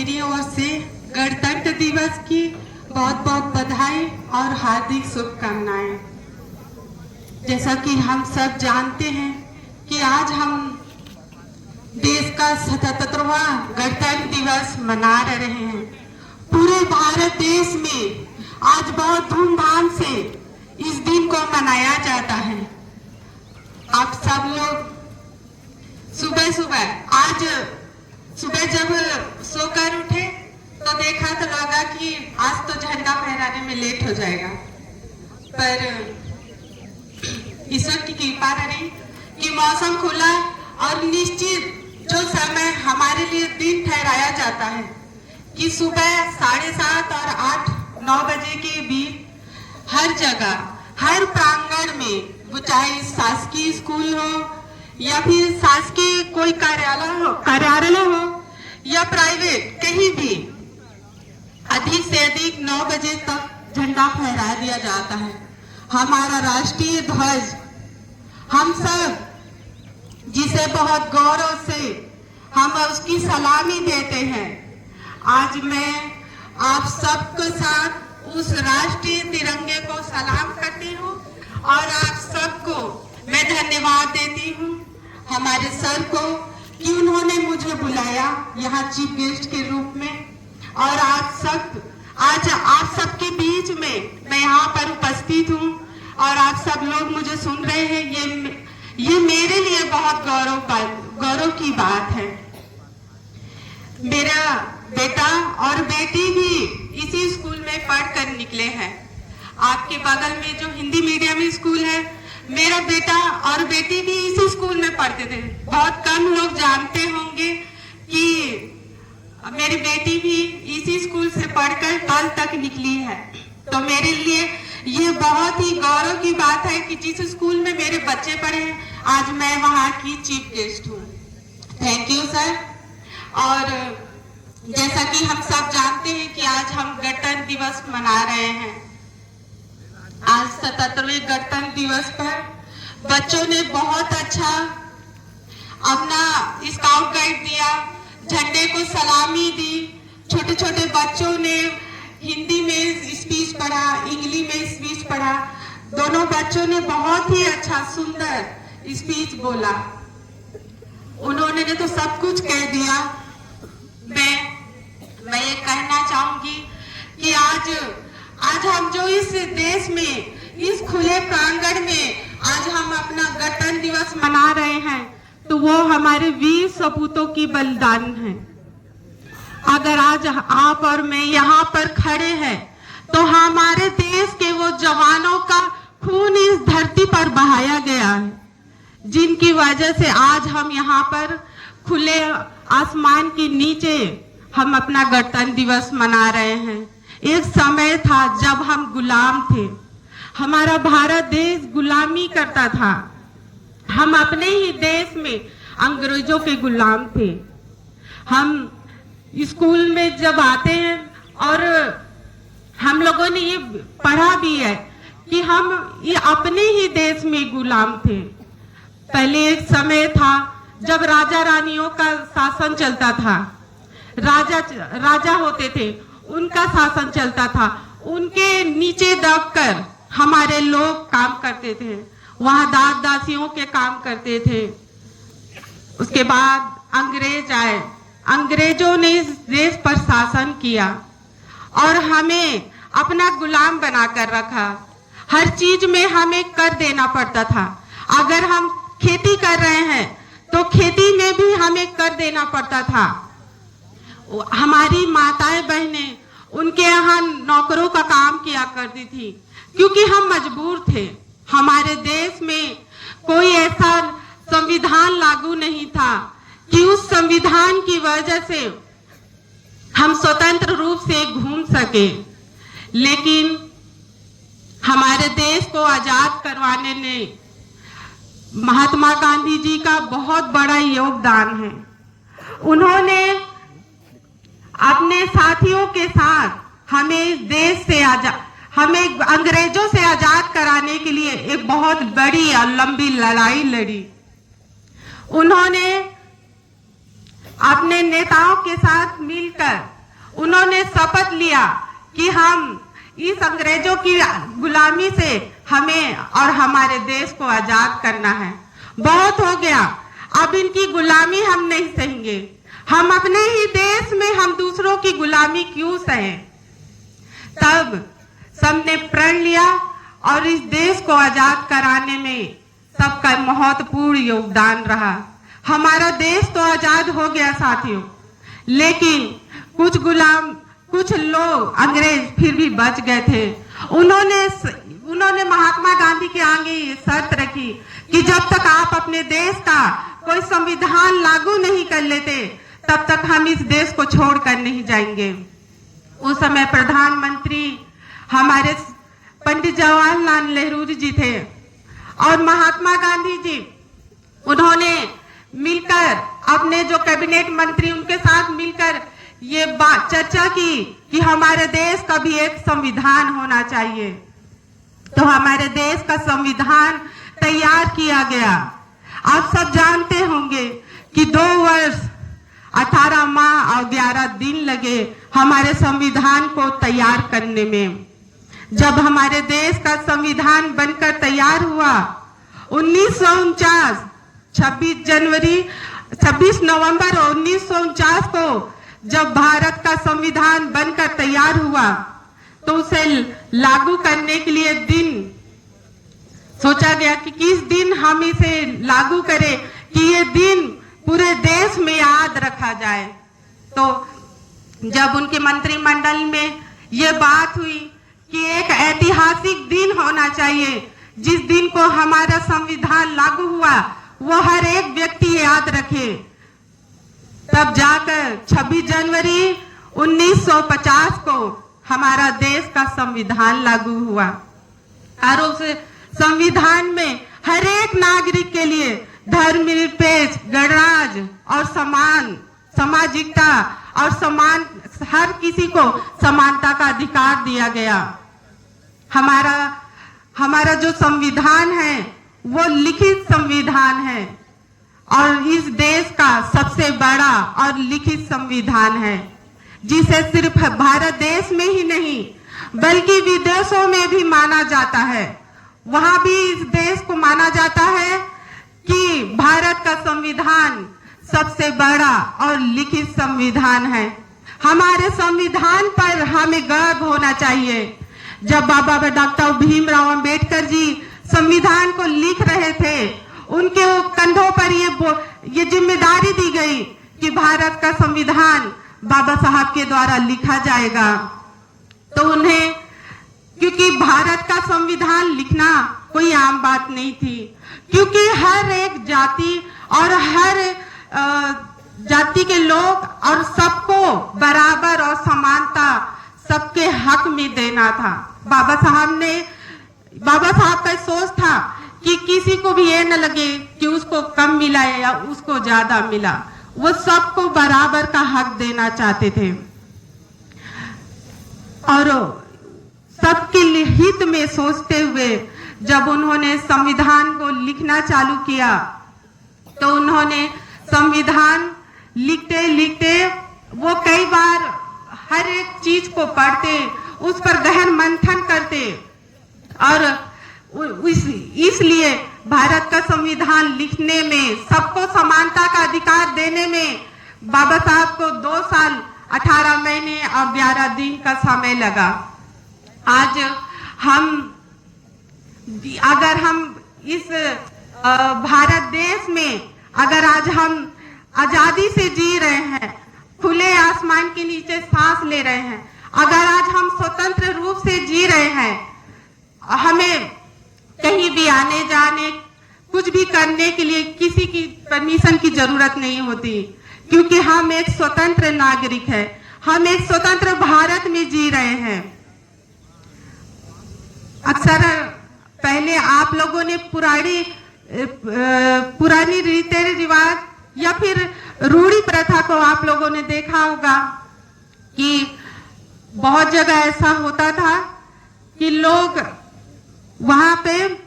मेरी ओर से गणतंत्र दिवस की बहुत बहुत बधाई और हार्दिक शुभकामनाएं। जैसा कि हम सब जानते हैं कि आज हम देश का 77वां गणतंत्र दिवस मना रहे हैं। पूरे भारत देश में आज बहुत धूमधाम से इस दिन को मनाया जाता है। आप सब लोग सुबह जब सोकर उठे तो देखा तो लगा कि आज तो झंडा फहराने में लेट हो जाएगा, पर ईश्वर की कृपा रही कि मौसम खुला और निश्चित जो समय हमारे लिए दिन ठहराया जाता है कि सुबह 7:30 और 8-9 बजे के बीच हर जगह, हर प्रांगण में, वो चाहे शासकीय स्कूल हो या फिर शासकीय कोई कार्यालय हो या प्राइवेट, कहीं भी अधिक से अधिक 9 बजे तक झंडा फहरा दिया जाता है। हमारा राष्ट्रीय ध्वज हम सब जिसे बहुत गौरव से हम उसकी सलामी देते हैं। आज मैं आप सबके साथ उस राष्ट्रीय तिरंगे को सलाम करती हूँ और आप सबको मैं धन्यवाद देती हूँ हमारे सर को कि उन्होंने मुझे बुलाया यहाँ चीफ गेस्ट के रूप में, और आज आप सबके बीच में मैं यहाँ पर उपस्थित हूँ और आप सब लोग मुझे सुन रहे हैं। ये मेरे लिए बहुत गौरव की बात है। मेरा बेटा और बेटी भी इसी स्कूल में पढ़कर निकले हैं। आपके बगल में जो हिंदी मीडियम स्कूल है, मेरा बेटा और बेटी भी इसी स्कूल में पढ़ते थे। बहुत कम लोग जानते होंगे कि मेरी बेटी भी इसी स्कूल से पढ़कर 12 तक निकली है। तो मेरे लिए ये बहुत ही गौरव की बात है कि जिस स्कूल में मेरे बच्चे पढ़े हैं, आज मैं वहाँ की चीफ गेस्ट हूँ। Thank you sir. और जैसा कि हम सब जानते हैं कि आज हम गणतंत्र दिवस मना रहे हैं। आज 77वें गणतंत्र दिवस पर बच्चों ने बहुत अच्छा अपना स्काउट गाइड दिया, झंडे को सलामी दी। छोटे छोटे बच्चों ने हिंदी में स्पीच पढ़ा, इंग्लिश में स्पीच पढ़ा। दोनों बच्चों ने बहुत ही अच्छा सुंदर स्पीच बोला। उन्होंने तो सब कुछ कह दिया। मैं ये कहना चाहूंगी कि आज हम जो इस देश में, इस खुले प्रांगण में आज हम अपना गणतंत्र दिवस मना रहे हैं, तो वो हमारे वीर सपूतों की बलिदान है। अगर आज आप और मैं यहाँ पर खड़े हैं तो हमारे देश के वो जवानों का खून इस धरती पर बहाया गया है, जिनकी वजह से आज हम यहाँ पर खुले आसमान के नीचे हम अपना गणतंत्र दिवस मना रहे हैं। एक समय था जब हम गुलाम थे, हमारा भारत देश गुलामी करता था। हम अपने ही देश में अंग्रेजों के गुलाम थे। हम स्कूल में जब आते हैं और हम लोगों ने ये पढ़ा भी है कि हम ये अपने ही देश में गुलाम थे। पहले एक समय था जब राजा रानियों का शासन चलता था। राजा होते थे, उनका शासन चलता था। उनके नीचे दबकर हमारे लोग काम करते थे, वहां दास दासियों के काम करते थे। उसके बाद अंग्रेज आए, अंग्रेजों ने इस देश पर शासन किया और हमें अपना गुलाम बनाकर रखा। हर चीज में हमें कर देना पड़ता था। अगर हम खेती कर रहे हैं तो खेती में भी हमें कर देना पड़ता था। हमारी माताएं बहनें उनके यहाँ नौकरों का काम किया करती थी, क्योंकि हम मजबूर थे। हमारे देश में कोई ऐसा संविधान लागू नहीं था कि उस संविधान की वजह से हम स्वतंत्र रूप से घूम सके। लेकिन हमारे देश को आजाद करवाने में महात्मा गांधी जी का बहुत बड़ा योगदान है। उन्होंने अपने साथियों के साथ हमें देश से हमें अंग्रेजों से आजाद कराने के लिए एक बहुत बड़ी और लंबी लड़ाई लड़ी। उन्होंने अपने नेताओं के साथ मिलकर उन्होंने शपथ लिया कि हम इस अंग्रेजों की गुलामी से हमें और हमारे देश को आजाद करना है। बहुत हो गया, अब इनकी गुलामी हम नहीं सहेंगे। हम अपने ही देश में हम दूसरों की गुलामी क्यों सहें? तब सबने प्रण लिया और इस देश को आजाद कराने में सबका महत्वपूर्ण योगदान रहा। हमारा देश तो आजाद हो गया साथियों, लेकिन कुछ लोग अंग्रेज फिर भी बच गए थे। उन्होंने महात्मा गांधी के आगे ये शर्त रखी कि जब तक आप अपने देश का कोई संविधान लागू नहीं कर लेते तब तक हम इस देश को छोड़कर नहीं जाएंगे। उस समय प्रधानमंत्री हमारे पंडित जवाहरलाल नेहरू जी थे और महात्मा गांधी जी, उन्होंने मिलकर अपने जो कैबिनेट मंत्री उनके साथ मिलकर ये बात चर्चा की कि हमारे देश का भी एक संविधान होना चाहिए। तो हमारे देश का संविधान तैयार किया गया। आप सब जानते होंगे कि 2 वर्ष 18 माह और 11 दिन लगे हमारे संविधान को तैयार करने में। जब हमारे देश का संविधान बनकर तैयार हुआ 1949 26 नवंबर 1949 को जब भारत का संविधान बनकर तैयार हुआ तो उसे लागू करने के लिए दिन सोचा गया कि किस दिन हम इसे लागू करें कि ये दिन पूरे देश में याद रखा जाए। तो जब उनके मंत्रिमंडल में ये बात हुई कि एक ऐतिहासिक दिन होना चाहिए जिस दिन को हमारा संविधान लागू हुआ वो हर एक व्यक्ति याद रखे, तब जाकर 26 जनवरी 1950 को हमारा देश का संविधान लागू हुआ। और उस संविधान में हर एक नागरिक के लिए धर्मनिरपेक्ष, गणराज्य और समान सामाजिकता और समान हर किसी को समानता का अधिकार दिया गया। हमारा जो संविधान है वो लिखित संविधान है और इस देश का सबसे बड़ा और लिखित संविधान है, जिसे सिर्फ भारत देश में ही नहीं बल्कि विदेशों में भी माना जाता है। वहां भी इस देश को माना जाता है कि भारत का संविधान सबसे बड़ा और लिखित संविधान है। हमारे संविधान पर हमें गर्व होना चाहिए। जब बाबा डॉक्टर भीमराव अंबेडकर जी संविधान को लिख रहे थे, उनके कंधों पर ये जिम्मेदारी दी गई कि भारत का संविधान बाबा साहब के द्वारा लिखा जाएगा। तो उन्हें, क्योंकि भारत का संविधान लिखना कोई आम बात नहीं थी, क्योंकि हर एक जाति और हर जाति के लोग और सबको बराबर और समानता सबके हक में देना था। बाबा साहब का सोच था कि किसी को भी ये न लगे कि उसको कम मिला है या उसको ज्यादा मिला, वो सबको बराबर का हक देना चाहते थे। और सबके हित में सोचते हुए जब उन्होंने संविधान को लिखना चालू किया तो उन्होंने संविधान लिखते लिखते वो कई बार हर एक चीज को पढ़ते, उस पर गहन मंथन करते और इसलिए भारत का संविधान लिखने में, सबको समानता का अधिकार देने में बाबा साहब को 2 साल 18 महीने और 11 दिन का समय लगा। आज अगर हम इस भारत देश में अगर आज हम आजादी से जी रहे हैं, खुले आसमान के नीचे सांस ले रहे हैं, अगर आज हम स्वतंत्र रूप से जी रहे हैं, हमें कहीं भी आने जाने कुछ भी करने के लिए किसी की परमिशन की जरूरत नहीं होती, क्योंकि हम एक स्वतंत्र नागरिक हैं, हम एक स्वतंत्र भारत में जी रहे हैं। अक्सर पहले आप लोगों ने पुरानी रीति रिवाज या फिर रूढ़ी प्रथा को आप लोगों ने देखा होगा कि बहुत जगह ऐसा होता था कि लोग वहां पे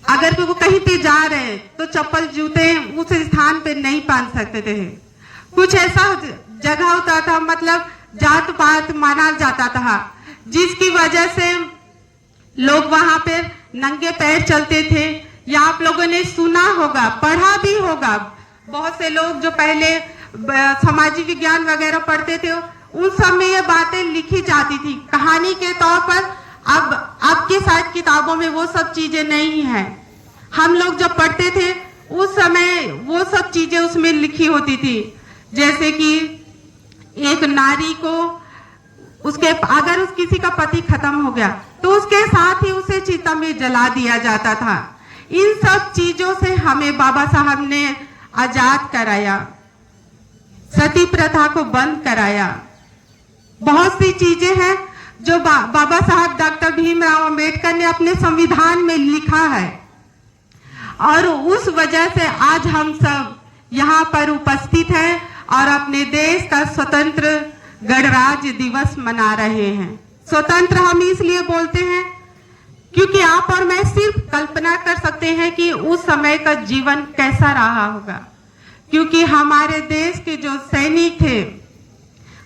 अगर वो कहीं पे जा रहे हैं तो चप्पल जूते उस स्थान पे नहीं पहन सकते थे। कुछ ऐसा जगह होता था, मतलब जात पात माना जाता था, जिसकी वजह से लोग वहां पे नंगे पैर चलते थे। या आप लोगों ने सुना होगा, पढ़ा भी होगा, बहुत से लोग जो पहले सामाजिक विज्ञान वगैरह पढ़ते थे उन सब में ये बातें लिखी जाती थी कहानी के तौर पर। अब के शायद किताबों में वो सब चीजें नहीं है। हम लोग जब पढ़ते थे उस समय वो सब चीजें उसमें लिखी होती थी, जैसे कि एक नारी को उसके अगर किसी का पति खत्म हो गया तो उसके साथ ही उसे चिता में जला दिया जाता था। इन सब चीजों से हमें बाबा साहब ने आजाद कराया, सती प्रथा को बंद कराया। बहुत सी चीजें हैं जो बाबा साहब डॉक्टर भीमराव अंबेडकर ने अपने संविधान में लिखा है, और उस वजह से आज हम सब यहाँ पर उपस्थित हैं और अपने देश का स्वतंत्र गणराज्य दिवस मना रहे हैं। स्वतंत्र हम इसलिए बोलते हैं क्योंकि आप और मैं सिर्फ कल्पना कर सकते हैं कि उस समय का जीवन कैसा रहा होगा, क्योंकि हमारे देश के जो सैनिक थे,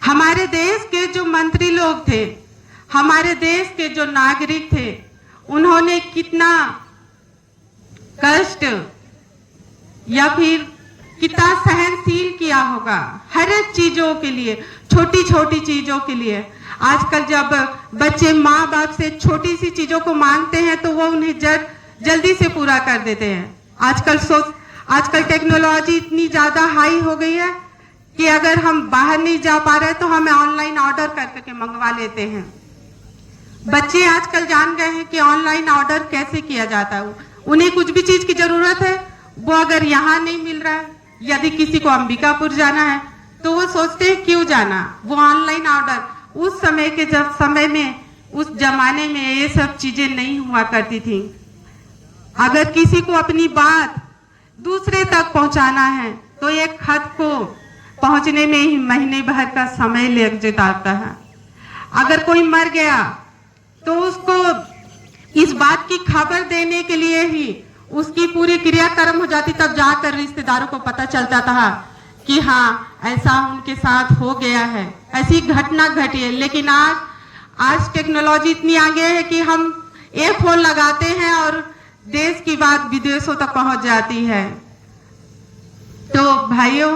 हमारे देश के जो मंत्री लोग थे, हमारे देश के जो नागरिक थे, उन्होंने कितना कष्ट या फिर कितना सहनशील किया होगा हर एक चीजों के लिए, छोटी छोटी चीजों के लिए। आजकल जब बच्चे माँ बाप से छोटी सी चीजों को मांगते हैं तो वो उन्हें जल्दी से पूरा कर देते हैं। आजकल टेक्नोलॉजी इतनी ज्यादा हाई हो गई है कि अगर हम बाहर नहीं जा पा रहे तो हमें ऑनलाइन ऑर्डर करके मंगवा लेते हैं। बच्चे आजकल जान गए हैं कि ऑनलाइन ऑर्डर कैसे किया जाता है। उन्हें कुछ भी चीज की जरूरत है, वो अगर यहाँ नहीं मिल रहा है, यदि किसी को अंबिकापुर जाना है तो वो सोचते हैं क्यों जाना, वो ऑनलाइन ऑर्डर। उस समय के समय में, उस जमाने में ये सब चीजें नहीं हुआ करती थी। अगर किसी को अपनी बात दूसरे तक पहुंचाना है तो एक खत को पहुंचने में ही महीने भर का समय लग जाता है। अगर कोई मर गया तो उसको इस बात की खबर देने के लिए ही उसकी पूरी क्रियाक्रम हो जाती, तब जाकर रिश्तेदारों को पता चलता था कि हाँ ऐसा उनके साथ हो गया है, ऐसी घटना घटी है। लेकिन आज टेक्नोलॉजी इतनी आगे है कि हम एक फोन लगाते हैं और देश की बात विदेशों तक पहुंच जाती है। तो भाइयों,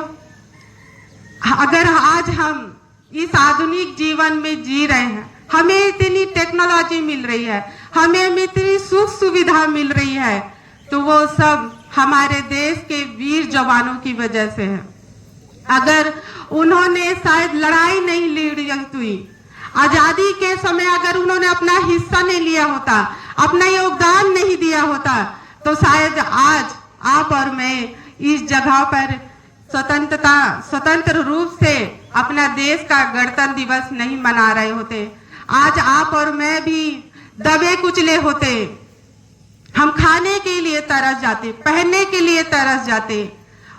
अगर आज हम इस आधुनिक जीवन में जी रहे हैं, हमें इतनी टेक्नोलॉजी मिल रही है, हमें इतनी सुख सुविधा मिल रही है, तो वो सब हमारे देश के वीर जवानों की वजह से है। अगर उन्होंने शायद लड़ाई नहीं लड़ी हुई, आजादी के समय अगर उन्होंने अपना हिस्सा नहीं लिया होता, अपना योगदान नहीं दिया होता, तो शायद आज आप और मैं इस जगह पर स्वतंत्र रूप से अपना देश का गणतंत्र दिवस नहीं मना रहे होते। आज आप और मैं भी दबे कुचले होते, हम खाने के लिए तरस जाते, पहनने के लिए तरस जाते।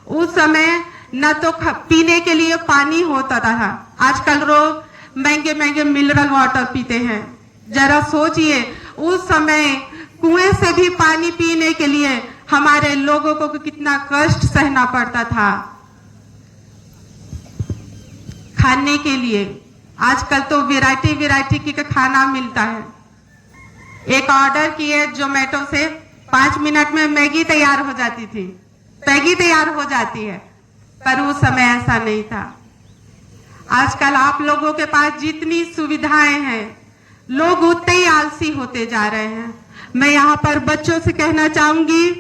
उस समय न तो पीने के लिए पानी होता था, आजकल लोग महंगे महंगे मिनरल वाटर पीते हैं। जरा सोचिए, उस समय कुएं से भी पानी पीने के लिए हमारे लोगों को कितना कष्ट सहना पड़ता था। खाने के लिए आजकल तो वैरायटी की खाना मिलता है। एक ऑर्डर किए जोमेटो से, 5 मिनट में मैगी तैयार हो जाती थी, मैगी तैयार हो जाती है, पर उस समय ऐसा नहीं था। आजकल आप लोगों के पास जितनी सुविधाएं हैं, लोग उतने ही आलसी होते जा रहे हैं। मैं यहाँ पर बच्चों से कहना चाहूंगी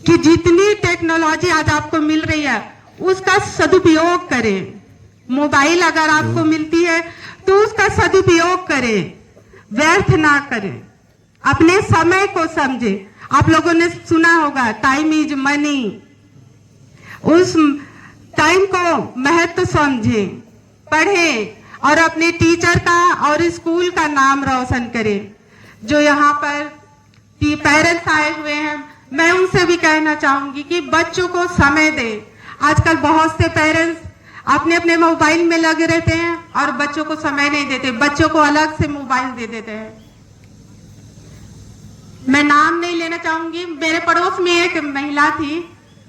कि जितनी टेक्नोलॉजी आज आपको मिल रही है उसका सदुपयोग करें। मोबाइल अगर आपको मिलती है तो उसका सदुपयोग करें, व्यर्थ ना करें, अपने समय को समझे। आप लोगों ने सुना होगा टाइम इज मनी, उस टाइम को महत्व समझे, पढ़े और अपने टीचर का और स्कूल का नाम रोशन करें। जो यहाँ पर पेरेंट्स आए हुए हैं, मैं उनसे भी कहना चाहूंगी कि बच्चों को समय दें। आजकल बहुत से पेरेंट्स अपने अपने मोबाइल में लगे रहते हैं और बच्चों को समय नहीं देते, बच्चों को अलग से मोबाइल दे देते हैं। मैं नाम नहीं लेना चाहूंगी, मेरे पड़ोस में एक महिला थी,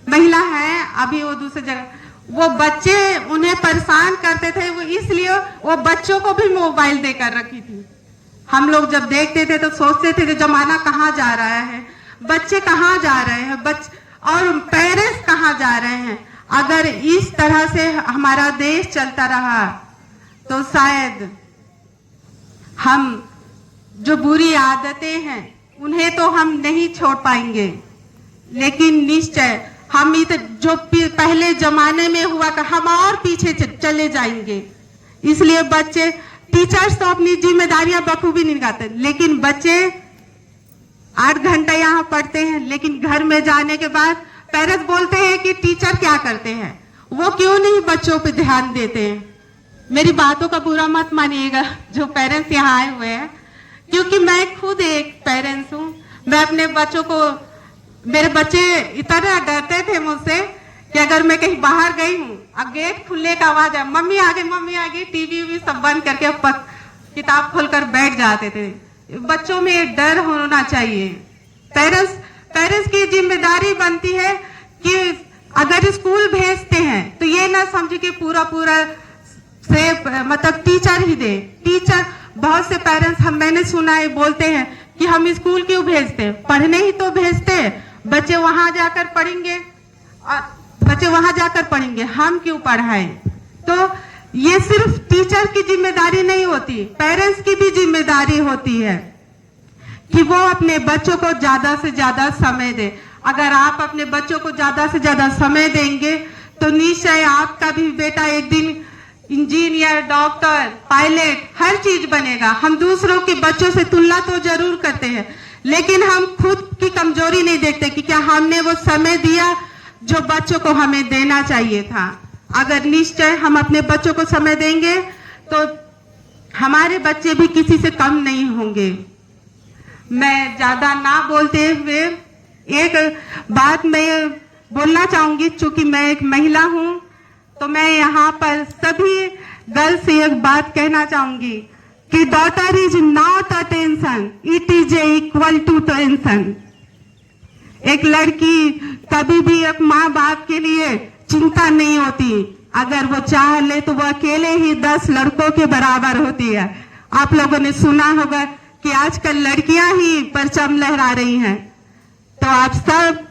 महिला हैं, अभी वो दूसरी जगह, वो बच्चे उन्हें परेशान करते थे, वो इसलिए वो बच्चों को भी मोबाइल देकर रखी थी। हम लोग जब देखते थे तो सोचते थे कि जमाना कहाँ जा रहा है, बच्चे कहाँ जा रहे हैं, और पेरेंट्स कहाँ जा रहे हैं। अगर इस तरह से हमारा देश चलता रहा तो शायद हम जो बुरी आदतें हैं उन्हें तो हम नहीं छोड़ पाएंगे, लेकिन निश्चय हम जो पहले जमाने में हुआ था हम और पीछे चले जाएंगे। इसलिए बच्चे, टीचर्स तो अपनी जिम्मेदारियां बखूबी निभाते, लेकिन बच्चे 8 घंटे यहाँ पढ़ते हैं, लेकिन घर में जाने के बाद पेरेंट्स बोलते हैं कि टीचर क्या करते हैं, वो क्यों नहीं बच्चों पे ध्यान देते हैं। मेरी बातों का बुरा मत मानिएगा जो पेरेंट्स यहाँ आए हुए हैं, क्योंकि मैं खुद एक पेरेंट्स हूँ। मैं अपने बच्चों को, मेरे बच्चे इतना डरते थे मुझसे कि अगर मैं कहीं बाहर गई हूँ, अब गेट खुलने का आवाज है, मम्मी आ गई, टीवी भी सब बंद करके किताब खोलकर बैठ जाते थे। बच्चों में डर होना चाहिए। पेरेंट्स की जिम्मेदारी बनती है कि अगर स्कूल भेजते हैं तो ये ना समझे कि पूरा से मतलब टीचर ही दे। टीचर, बहुत से पेरेंट्स मैंने सुना है बोलते हैं कि हम स्कूल क्यों भेजते, पढ़ने ही तो भेजते, बच्चे वहां जाकर पढ़ेंगे, हम क्यों पढ़ाएं। तो ये सिर्फ टीचर की जिम्मेदारी नहीं होती, पेरेंट्स की भी जिम्मेदारी होती है कि वो अपने बच्चों को ज्यादा से ज्यादा समय दे। अगर आप अपने बच्चों को ज्यादा से ज्यादा समय देंगे तो निश्चय आपका भी बेटा एक दिन इंजीनियर, डॉक्टर, पायलट, हर चीज बनेगा। हम दूसरों के बच्चों से तुलना तो जरूर करते हैं, लेकिन हम खुद की कमजोरी नहीं देखते कि क्या हमने वो समय दिया जो बच्चों को हमें देना चाहिए था। अगर निश्चय हम अपने बच्चों को समय देंगे तो हमारे बच्चे भी किसी से कम नहीं होंगे। मैं ज्यादा ना बोलते हुए एक बात मैं बोलना चाहूंगी, चूंकि मैं एक महिला हूं तो मैं यहाँ पर सभी गर्ल्स से एक बात कहना चाहूंगी कि daughter is not a tension, it is equal to tension. एक लड़की कभी भी एक माँ बाप के लिए चिंता नहीं होती, अगर वो चाह ले तो वो अकेले ही 10 लड़कों के बराबर होती है। आप लोगों ने सुना होगा कि आजकल लड़कियां ही परचम लहरा रही हैं। तो आप सब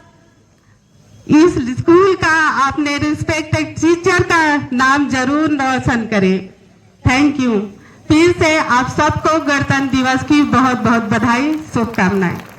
इस स्कूल का, आपने रिस्पेक्टेड टीचर का नाम जरूर रोशन करें। Thank you. फिर से आप सबको गणतंत्र दिवस की बहुत बहुत बधाई, शुभकामनाएं।